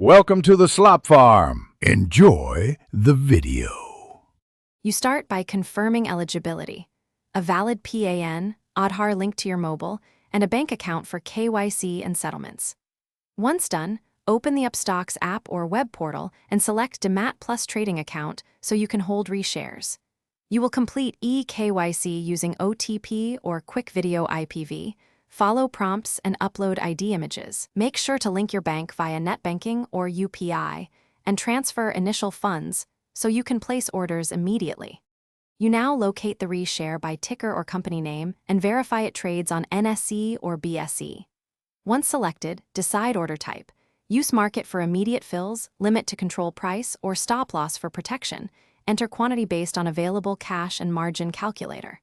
Welcome to the Slop Farm. Enjoy the video. You start by confirming eligibility, a valid PAN, Aadhaar linked to your mobile, and a bank account for KYC and settlements. Once done, open the Upstox app or web portal and select DMAT Plus Trading Account so you can hold reshares. You will complete eKYC using OTP or Quick Video IPV, follow prompts, and upload ID images. Make sure to link your bank via net banking or UPI and transfer initial funds so you can place orders immediately. You now locate the reshare by ticker or company name and verify it trades on NSE or BSE. Once selected, decide order type. Use market for immediate fills, limit to control price, or stop loss for protection. Enter quantity based on available cash and margin calculator.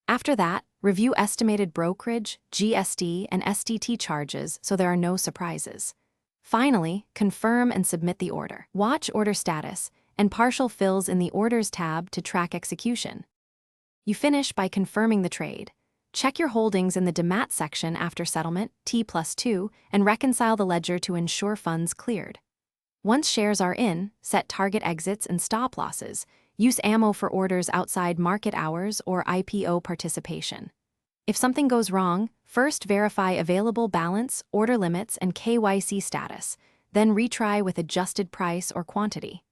After that, review estimated brokerage, GST, and STT charges so there are no surprises. Finally, confirm and submit the order. Watch order status and partial fills in the Orders tab to track execution. You finish by confirming the trade. Check your holdings in the DMAT section after settlement, T+2, and reconcile the ledger to ensure funds cleared. Once shares are in, set target exits and stop losses. Use ammo for orders outside market hours or IPO participation. If something goes wrong, first verify available balance, order limits, and KYC status, then retry with adjusted price or quantity.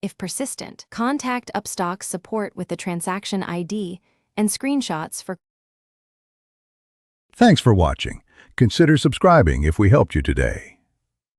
If persistent, contact Upstox support with the transaction ID and screenshots for. Thanks for watching. Consider subscribing if we helped you today.